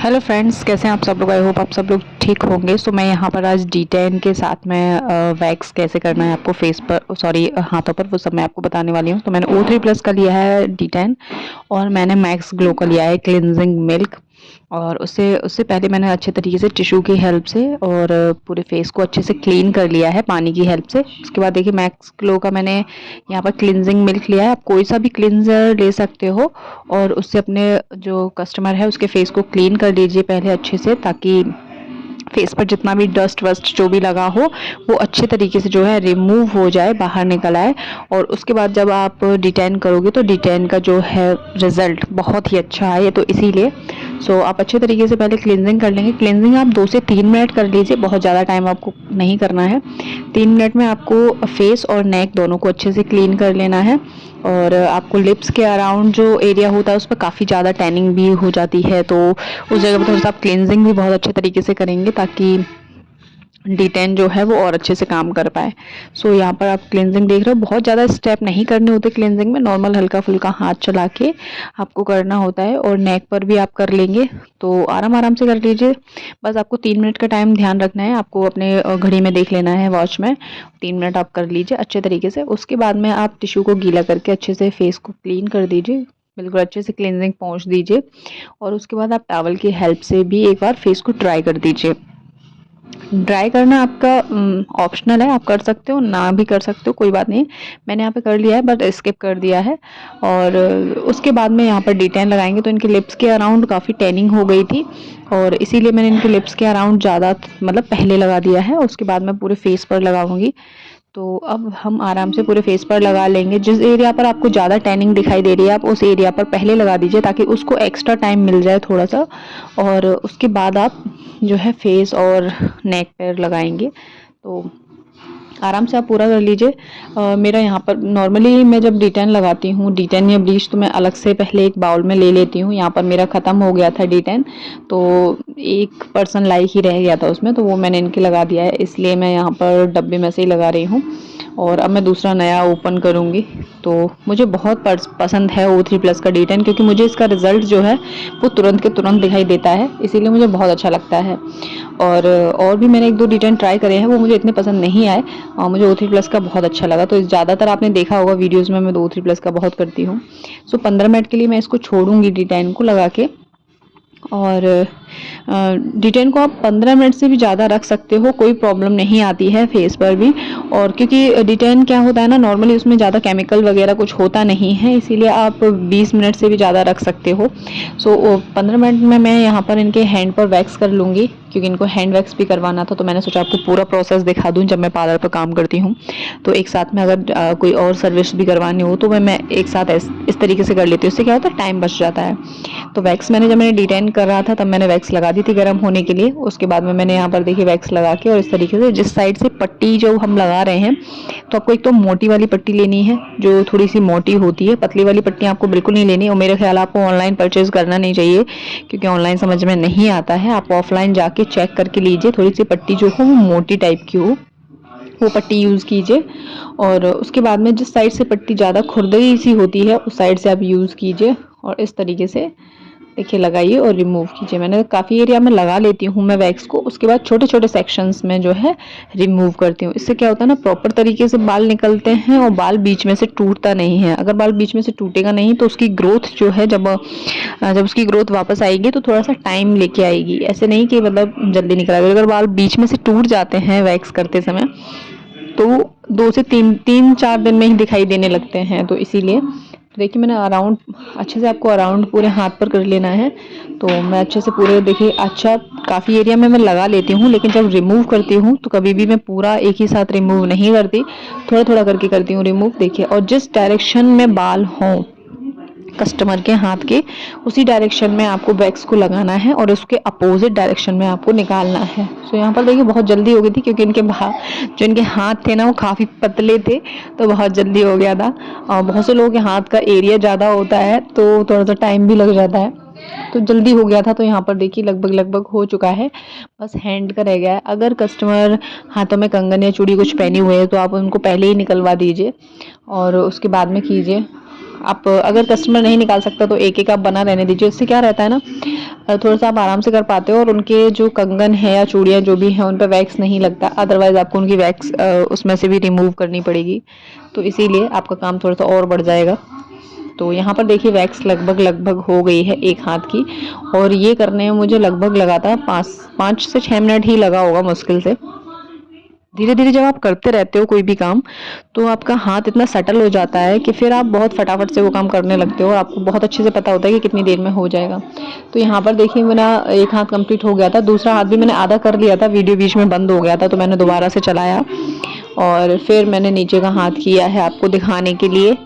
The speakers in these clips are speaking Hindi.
हेलो फ्रेंड्स, कैसे हैं आप सब लोग। आई होप आप सब लोग ठीक होंगे। सो मैं यहाँ पर आज D10 के साथ में वैक्स कैसे करना है आपको फेस पर, सॉरी हाथों पर, वो सब मैं आपको बताने वाली हूँ। तो मैंने O3+ का लिया है D10 और मैंने मैक्स ग्लो का लिया है क्लिनजिंग मिल्क। और उससे उससे पहले मैंने अच्छे तरीके से टिश्यू की हेल्प से और पूरे फेस को अच्छे से क्लीन कर लिया है पानी की हेल्प से। उसके बाद देखिए मैक्स ग्लो का मैंने यहाँ पर क्लिनजिंग मिल्क लिया है। आप कोई सा भी क्लिनजर ले सकते हो और उससे अपने जो कस्टमर है उसके फेस को क्लीन कर लीजिए पहले अच्छे से, ताकि फेस पर जितना भी डस्ट वस्ट जो भी लगा हो वो अच्छे तरीके से जो है रिमूव हो जाए, बाहर निकल आए। और उसके बाद जब आप D10 करोगे तो D10 का जो है रिज़ल्ट बहुत ही अच्छा है, तो इसीलिए आप अच्छे तरीके से पहले क्लिनजिंग कर लेंगे। क्लिनजिंग आप 2 से 3 मिनट कर लीजिए, बहुत ज़्यादा टाइम आपको नहीं करना है। 3 मिनट में आपको फेस और नेक दोनों को अच्छे से क्लीन कर लेना है। और आपको लिप्स के अराउंड जो एरिया होता है उस पर काफ़ी ज़्यादा टैनिंग भी हो जाती है, तो उस जगह पर थोड़ा सा आप क्लिनजिंग भी बहुत अच्छे तरीके से करेंगे ताकि D10 जो है वो और अच्छे से काम कर पाए। यहाँ पर आप क्लिनजिंग देख रहे हो, बहुत ज़्यादा स्टेप नहीं करने होते क्लिनजिंग में, नॉर्मल हल्का फुल्का हाथ चला के आपको करना होता है। और नेक पर भी आप कर लेंगे, तो आराम आराम से कर लीजिए। बस आपको 3 मिनट का टाइम ध्यान रखना है, आपको अपने घड़ी में देख लेना है, वॉच में। 3 मिनट आप कर लीजिए अच्छे तरीके से। उसके बाद में आप टिश्यू को गीला करके अच्छे से फेस को क्लीन कर दीजिए, बिल्कुल अच्छे से क्लिनजिंग पहुँच दीजिए। और उसके बाद आप टॉवल की हेल्प से भी एक बार फेस को ड्राई कर दीजिए। ड्राई करना आपका ऑप्शनल है, आप कर सकते हो ना भी कर सकते हो, कोई बात नहीं। मैंने यहाँ पे कर लिया है बट स्किप कर दिया है। और उसके बाद में यहाँ पर D10 लगाएंगे तो इनके लिप्स के अराउंड काफ़ी टैनिंग हो गई थी और इसीलिए मैंने इनके लिप्स के अराउंड ज़्यादा मतलब पहले लगा दिया है। उसके बाद मैं पूरे फेस पर लगाऊंगी। तो अब हम आराम से पूरे फेस पर लगा लेंगे। जिस एरिया पर आपको ज़्यादा टैनिंग दिखाई दे रही है आप उस एरिया पर पहले लगा दीजिए ताकि उसको एक्स्ट्रा टाइम मिल जाए थोड़ा सा। और उसके बाद आप जो है फेस और नेक पर लगाएंगे, तो आराम से आप पूरा कर लीजिए। मेरा यहाँ पर नॉर्मली मैं जब D10 लगाती हूँ, D10 या ब्लीच, तो मैं अलग से पहले एक बाउल में ले लेती हूँ। यहाँ पर मेरा ख़त्म हो गया था D10, तो 1% लाइक ही रह गया था उसमें, तो वो मैंने इनके लगा दिया है, इसलिए मैं यहाँ पर डब्बे में से ही लगा रही हूँ। और अब मैं दूसरा नया ओपन करूँगी। तो मुझे बहुत पसंद है O3+ का D10, क्योंकि मुझे इसका रिज़ल्ट जो है वो तुरंत के तुरंत दिखाई देता है, इसीलिए मुझे बहुत अच्छा लगता है। और भी मैंने 1-2 D10 ट्राई करे हैं, वो मुझे इतने पसंद नहीं आए। मुझे O3+ का बहुत अच्छा लगा। तो ज़्यादातर आपने देखा होगा वीडियोज़ में मैं तो O3+ का बहुत करती हूँ। 15 मिनट के लिए मैं इसको छोड़ूंगी D10 को लगा के। और D10 को आप 15 मिनट से भी ज़्यादा रख सकते हो, कोई प्रॉब्लम नहीं आती है फेस पर भी। और क्योंकि D10 क्या होता है ना, नॉर्मली उसमें ज़्यादा केमिकल वगैरह कुछ होता नहीं है, इसीलिए आप 20 मिनट से भी ज़्यादा रख सकते हो। 15 मिनट में मैं यहाँ पर इनके हैंड पर वैक्स कर लूँगी, क्योंकि इनको हैंड वैक्स भी करवाना था। तो मैंने सोचा आपको पूरा प्रोसेस दिखा दूँ, जब मैं पार्लर पर काम करती हूँ तो एक साथ में अगर कोई और सर्विस भी करवानी हो तो मैं एक साथ इस तरीके से कर लेती हूँ। उससे क्या होता है, टाइम बच जाता है। तो वैक्स मैंने, जब मैंने D10 कर रहा था तब मैंने वैक्स लगा दी थी गर्म होने के लिए। उसके बाद में मैंने यहाँ पर देखिए वैक्स लगा के, और इस तरीके से जिस साइड से पट्टी जो हम लगा रहे हैं, तो आपको एक तो मोटी वाली पट्टी लेनी है जो थोड़ी सी मोटी होती है, पतली वाली पट्टी आपको बिल्कुल नहीं लेनी। और मेरे ख्याल आपको ऑनलाइन परचेज करना नहीं चाहिए, क्योंकि ऑनलाइन समझ में नहीं आता है। आप ऑफलाइन जाके चेक करके लीजिए, थोड़ी सी पट्टी जो हो वो मोटी टाइप की हो, वो पट्टी यूज़ कीजिए। और उसके बाद में जिस साइड से पट्टी ज़्यादा खुरदरी सी होती है उस साइड से आप यूज़ कीजिए, और इस तरीके से देखिए लगाइए और रिमूव कीजिए। मैंने काफ़ी एरिया में लगा लेती हूँ मैं वैक्स को, उसके बाद छोटे छोटे सेक्शंस में जो है रिमूव करती हूँ। इससे क्या होता है ना, प्रॉपर तरीके से बाल निकलते हैं और बाल बीच में से टूटता नहीं है। अगर बाल बीच में से टूटेगा नहीं तो उसकी ग्रोथ जो है, जब उसकी ग्रोथ वापस आएगी तो थोड़ा सा टाइम लेके आएगी। ऐसे नहीं कि मतलब जल्दी निकल आएगा। अगर बाल बीच में से टूट जाते हैं वैक्स करते समय तो 2 से 3-4 दिन में ही दिखाई देने लगते हैं। तो इसीलिए देखिए मैंने अराउंड अच्छे से, आपको अराउंड पूरे हाथ पर कर लेना है। तो मैं अच्छे से पूरे, देखिए अच्छा काफ़ी एरिया में मैं लगा लेती हूँ, लेकिन जब रिमूव करती हूँ तो कभी भी मैं पूरा एक ही साथ रिमूव नहीं करती, थोड़ा थोड़ा करके करती हूँ रिमूव। देखिए, और जिस डायरेक्शन में बाल हों कस्टमर के हाथ के, उसी डायरेक्शन में आपको वैक्स को लगाना है और उसके अपोजिट डायरेक्शन में आपको निकालना है। यहाँ पर देखिए बहुत जल्दी हो गई थी, क्योंकि जो इनके हाथ थे ना वो काफ़ी पतले थे, तो बहुत जल्दी हो गया था। और बहुत से लोगों के हाथ का एरिया ज़्यादा होता है तो थोड़ा सा टाइम भी लग जाता है, तो जल्दी हो गया था। तो यहाँ पर देखिए लगभग हो चुका है, बस हैंड का रह गया है। अगर कस्टमर हाथों में कंगन या चूड़ी कुछ पहनी हुए है तो आप उनको पहले ही निकलवा दीजिए और उसके बाद में कीजिए। आप अगर कस्टमर नहीं निकाल सकता तो एक-एक आप बना रहने दीजिए। इससे क्या रहता है ना, थोड़ा-सा आप आराम से कर पाते हो और उनके जो कंगन है या चूड़ियाँ जो भी हैं उन पे वैक्स नहीं लगता। अदरवाइज़ आपको उनकी वैक्स उसमें से भी रिमूव करनी पड़ेगी। तो इसीलिए आपका काम थोड़ा-सा और बढ़ जाएगा। तो यहाँ पर देखिए वैक्स लगभग हो गई है एक हाथ की, और ये करने में मुझे लगभग लगा था 5 से 6 मिनट ही लगा होगा मुश्किल से। धीरे-धीरे जब आप करते रहते हो कोई भी काम, तो आपका हाथ इतना सेटल हो जाता है कि फिर आप बहुत फटाफट से वो काम करने लगते हो और आपको बहुत अच्छे से पता होता है कि कितनी देर में हो जाएगा। तो यहाँ पर देखिए मेरा एक हाथ कंप्लीट हो गया था, दूसरा हाथ भी मैंने आधा कर लिया था, वीडियो बीच में बंद हो गया था तो मैंने दोबारा से चलाया और फिर मैंने नीचे का हाथ किया है आपको दिखाने के लिए।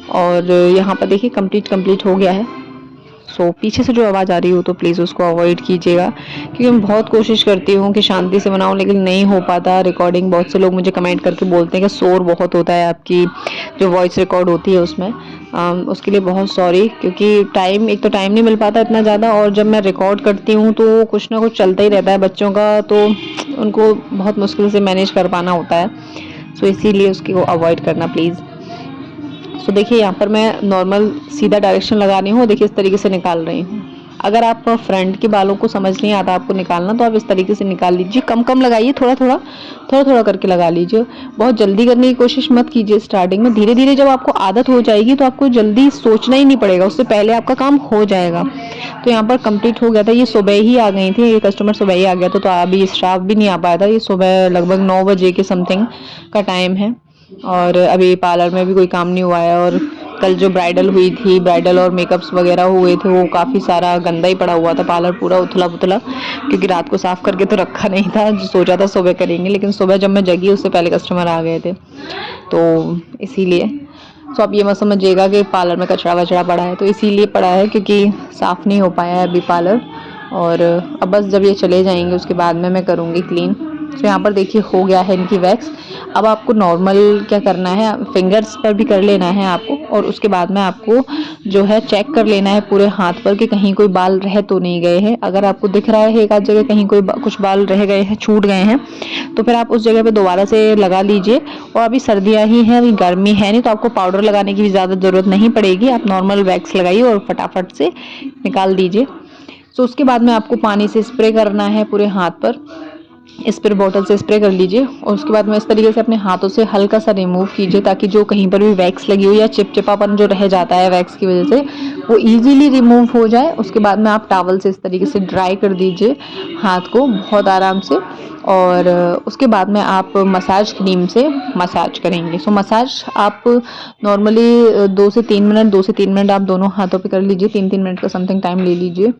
और यहाँ पर देखिए कंप्लीट हो गया है। सो पीछे से जो आवाज़ आ रही हो तो प्लीज़ उसको अवॉइड कीजिएगा, क्योंकि मैं बहुत कोशिश करती हूँ कि शांति से बनाऊँ लेकिन नहीं हो पाता रिकॉर्डिंग। बहुत से लोग मुझे कमेंट करके बोलते हैं कि शोर बहुत होता है आपकी जो वॉइस रिकॉर्ड होती है उसमें। उसके लिए बहुत सॉरी, क्योंकि एक तो टाइम नहीं मिल पाता इतना ज़्यादा, और जब मैं रिकॉर्ड करती हूँ तो कुछ ना कुछ चलता ही रहता है बच्चों का, तो उनको बहुत मुश्किल से मैनेज कर पाना होता है। सो इसीलिए उसको अवॉइड करना प्लीज़। तो देखिए यहाँ पर मैं नॉर्मल सीधा डायरेक्शन लगा रही हूँ, देखिए इस तरीके से निकाल रही हूँ। अगर आप फ्रंट के बालों को समझ नहीं आता आपको निकालना, तो आप इस तरीके से निकाल लीजिए। कम लगाइए, थोड़ा करके लगा लीजिए। बहुत जल्दी करने की कोशिश मत कीजिए स्टार्टिंग में। धीरे धीरे जब आपको आदत हो जाएगी तो आपको जल्दी सोचना ही नहीं पड़ेगा, उससे पहले आपका काम हो जाएगा। तो यहाँ पर कंप्लीट हो गया था। ये सुबह ही आ गई थी, ये कस्टमर सुबह ही आ गया था, तो अभी स्टाफ भी नहीं आ पाया था। ये सुबह लगभग 9 बजे के समथिंग का टाइम है और अभी पार्लर में भी कोई काम नहीं हुआ है। और कल जो ब्राइडल हुई थी, ब्राइडल और मेकअप्स वगैरह हुए थे, वो काफ़ी सारा गंदा ही पड़ा हुआ था, पार्लर पूरा उथला पुथला, क्योंकि रात को साफ़ करके तो रखा नहीं था। जो सोचा था सुबह करेंगे, लेकिन सुबह जब मैं जगी उससे पहले कस्टमर आ गए थे, तो इसीलिए। तो आप ये मत समझिएगा कि पार्लर में कचरा वचड़ा पड़ा है, तो इसीलिए पड़ा है क्योंकि साफ़ नहीं हो पाया है अभी पार्लर। और अब बस जब ये चले जाएंगे उसके बाद में मैं करूँगी क्लीन। तो यहाँ पर देखिए हो गया है इनकी वैक्स। अब आपको नॉर्मल क्या करना है, फिंगर्स पर भी कर लेना है आपको, और उसके बाद में आपको जो है चेक कर लेना है पूरे हाथ पर कि कहीं कोई बाल रह तो नहीं गए हैं। अगर आपको दिख रहा है एक आध जगह कहीं कुछ बाल रह गए हैं, छूट गए हैं, तो फिर आप उस जगह पे दोबारा से लगा लीजिए। और अभी सर्दियाँ ही हैं, अभी गर्मी है नहीं, तो आपको पाउडर लगाने की भी ज़्यादा ज़रूरत नहीं पड़ेगी। आप नॉर्मल वैक्स लगाइए और फटाफट से निकाल दीजिए। तो उसके बाद में आपको पानी से स्प्रे करना है पूरे हाथ पर, स्प्रे बॉटल से स्प्रे कर लीजिए। और उसके बाद में इस तरीके से अपने हाथों से हल्का सा रिमूव कीजिए, ताकि जो कहीं पर भी वैक्स लगी हो या चिपचिपापन जो रह जाता है वैक्स की वजह से, वो इजीली रिमूव हो जाए। उसके बाद में आप टॉवल से इस तरीके से ड्राई कर दीजिए हाथ को बहुत आराम से। और उसके बाद में आप मसाज क्रीम से मसाज करेंगे। सो मसाज आप नॉर्मली 2 से 3 मिनट आप दोनों हाथों पे कर लीजिए। 3-3 मिनट का समथिंग टाइम ले लीजिए।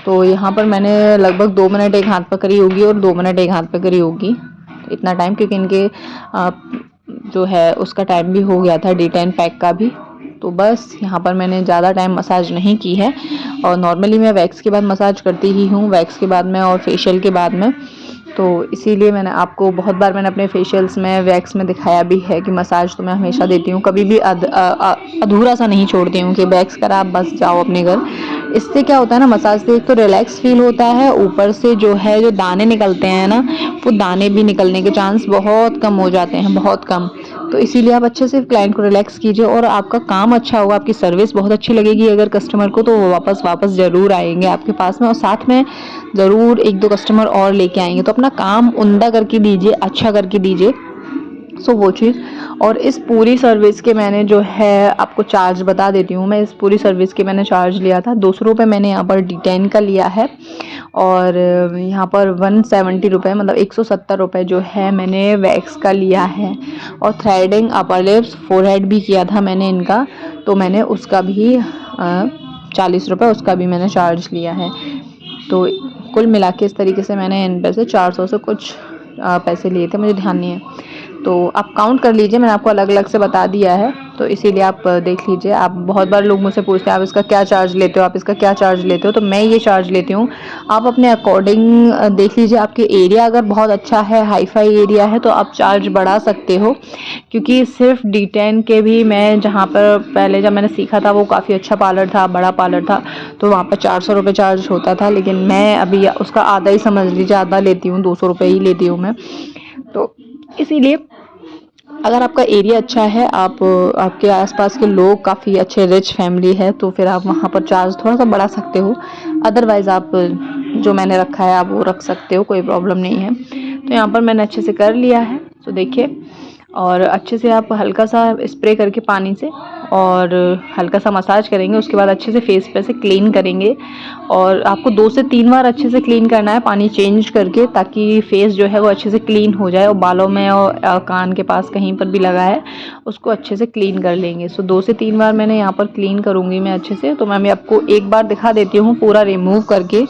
तो यहाँ पर मैंने लगभग 2 मिनट एक हाथ पे करी होगी और 2 मिनट एक हाथ पे करी होगी, इतना टाइम, क्योंकि इनके जो है उसका टाइम भी हो गया था D10 पैक का भी। तो बस यहाँ पर मैंने ज़्यादा टाइम मसाज नहीं की है, और नॉर्मली मैं वैक्स के बाद मसाज करती ही हूँ, वैक्स के बाद में और फेशियल के बाद में। तो इसीलिए मैंने आपको बहुत बार मैंने अपने फेशियल्स में वैक्स में दिखाया भी है कि मसाज तो मैं हमेशा देती हूँ, कभी भी अधूरा सा नहीं छोड़ती हूँ कि वैक्स करा आप बस जाओ अपने घर। इससे क्या होता है ना, मसाज से एक तो रिलैक्स फील होता है, ऊपर से जो है जो दाने निकलते हैं ना, वो दाने भी निकलने के चांस बहुत कम हो जाते हैं, बहुत कम। तो इसीलिए आप अच्छे से क्लाइंट को रिलैक्स कीजिए और आपका काम अच्छा होगा, आपकी सर्विस बहुत अच्छी लगेगी अगर कस्टमर को, तो वो वापस ज़रूर आएंगे आपके पास में, और साथ में ज़रूर 1-2 कस्टमर और लेके आएंगे। तो अपना काम उम्दा करके दीजिए, अच्छा करके दीजिए। सो वो चीज़। और इस पूरी सर्विस के मैंने जो है आपको चार्ज बता देती हूँ। मैं इस पूरी सर्विस के मैंने चार्ज लिया था 200 रुपये, मैंने यहाँ पर D10 का लिया है, और यहाँ पर 170 रुपये, मतलब 170 रुपये जो है मैंने वैक्स का लिया है। और थ्रेडिंग, अपर लिप्स, फोरहेड भी किया था मैंने इनका, तो मैंने उसका भी 40 रुपये उसका भी मैंने चार्ज लिया है। तो कुल मिला के इस तरीके से मैंने इन पे से 400 से कुछ पैसे लिए थे, मुझे ध्यान नहीं है। तो आप काउंट कर लीजिए, मैंने आपको अलग अलग से बता दिया है, तो इसीलिए आप देख लीजिए। आप बहुत बार लोग मुझसे पूछते हैं आप इसका क्या चार्ज लेते हो, आप इसका क्या चार्ज लेते हो, तो मैं ये चार्ज लेती हूँ। आप अपने अकॉर्डिंग देख लीजिए। आपके एरिया अगर बहुत अच्छा है, हाई फाई एरिया है, तो आप चार्ज बढ़ा सकते हो, क्योंकि सिर्फ D10 के भी मैं जहाँ पर पहले जब मैंने सीखा था वो काफ़ी अच्छा पार्लर था, बड़ा पार्लर था, तो वहाँ पर 400 रुपये चार्ज होता था। लेकिन मैं अभी उसका आधा ही समझ लीजिए, आधा लेती हूँ, 200 रुपये ही लेती हूँ मैं। तो इसीलिए अगर आपका एरिया अच्छा है, आप आपके आसपास के लोग काफ़ी अच्छे रिच फैमिली है, तो फिर आप वहाँ पर चार्ज थोड़ा सा बढ़ा सकते हो। अदरवाइज़ आप जो मैंने रखा है आप वो रख सकते हो, कोई प्रॉब्लम नहीं है। तो यहाँ पर मैंने अच्छे से कर लिया है, तो देखिए। और अच्छे से आप हल्का सा स्प्रे करके पानी से और हल्का सा मसाज करेंगे, उसके बाद अच्छे से फेस पे से क्लीन करेंगे। और आपको 2 से 3 बार अच्छे से क्लीन करना है पानी चेंज करके, ताकि फेस जो है वो अच्छे से क्लीन हो जाए, और बालों में और कान के पास कहीं पर भी लगा है उसको अच्छे से क्लीन कर लेंगे। सो 2 से 3 बार मैंने यहाँ पर क्लीन करूँगी मैं अच्छे से। तो मैं आपको एक बार दिखा देती हूँ पूरा रिमूव करके,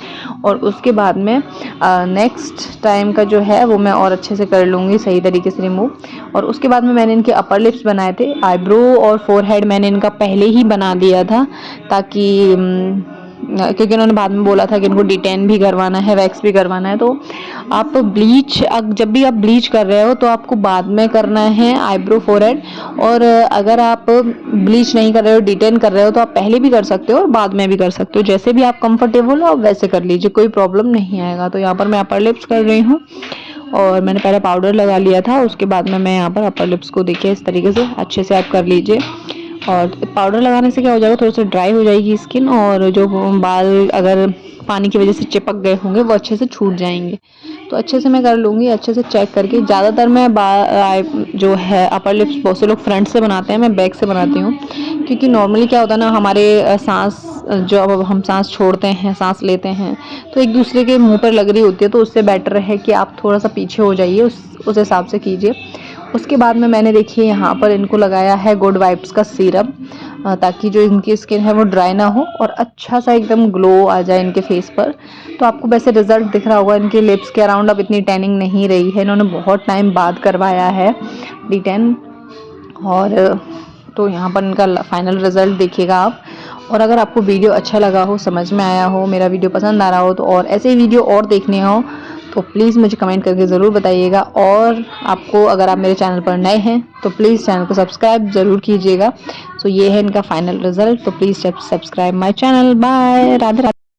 और उसके बाद में नेक्स्ट टाइम का जो है वो मैं और अच्छे से कर लूँगी सही तरीके से रिमूव। और उसके बाद में मैंने इनके अपर लिप्स बनाए थे, आईब्रो और फोरहेड मैंने इनका पहले ही बना दिया था, ताकि क्योंकि उन्होंने बाद में बोला था कि इनको डिटेन भी करवाना है, वैक्स भी करवाना है। तो आप ब्लीच, जब भी आप ब्लीच कर रहे हो तो आपको बाद में करना है आईब्रो फोरहेड, और अगर आप ब्लीच नहीं कर रहे हो, डिटेन कर रहे हो, तो आप पहले भी कर सकते हो और बाद में भी कर सकते हो, जैसे भी आप कंफर्टेबल हो आप वैसे कर लीजिए, कोई प्रॉब्लम नहीं आएगा। तो यहाँ पर मैं अपर लिप्स कर रही हूँ, और मैंने पहले पाउडर लगा लिया था, उसके बाद में मैं यहाँ पर अपर लिप्स को देखिए इस तरीके से अच्छे से आप कर लीजिए। और पाउडर लगाने से क्या हो जाएगा, थोड़ा सा ड्राई हो जाएगी स्किन, और जो बाल अगर पानी की वजह से चिपक गए होंगे वो अच्छे से छूट जाएंगे। तो अच्छे से मैं कर लूँगी, अच्छे से चेक करके। ज़्यादातर मैं जो है अपर लिप्स बहुत से लोग फ्रंट से बनाते हैं, मैं बैक से बनाती हूँ, क्योंकि नॉर्मली क्या होता है ना, हमारे सांस जब हम सांस छोड़ते हैं, सांस लेते हैं, तो एक दूसरे के मुंह पर लग रही होती है, तो उससे बेटर है कि आप थोड़ा सा पीछे हो जाइए, उस हिसाब से कीजिए। उसके बाद में मैंने देखिए यहाँ पर इनको लगाया है गुड वाइब्स का सीरम, ताकि जो इनकी स्किन है वो ड्राई ना हो और अच्छा सा एकदम ग्लो आ जाए इनके फेस पर। तो आपको वैसे रिजल्ट दिख रहा होगा, इनके लिप्स के अराउंड अब इतनी टैनिंग नहीं रही है, इन्होंने बहुत टाइम बाद करवाया है डिटेन। और तो यहाँ पर इनका फाइनल रिजल्ट देखिएगा आप। और अगर आपको वीडियो अच्छा लगा हो, समझ में आया हो, मेरा वीडियो पसंद आ रहा हो, तो और ऐसे ही वीडियो और देखने हो तो प्लीज़ मुझे कमेंट करके ज़रूर बताइएगा। और आपको, अगर आप मेरे चैनल पर नए हैं तो प्लीज़ चैनल को सब्सक्राइब ज़रूर कीजिएगा। सो ये है इनका फाइनल रिजल्ट, तो please subscribe my channel. Bye, Radhe Radhe.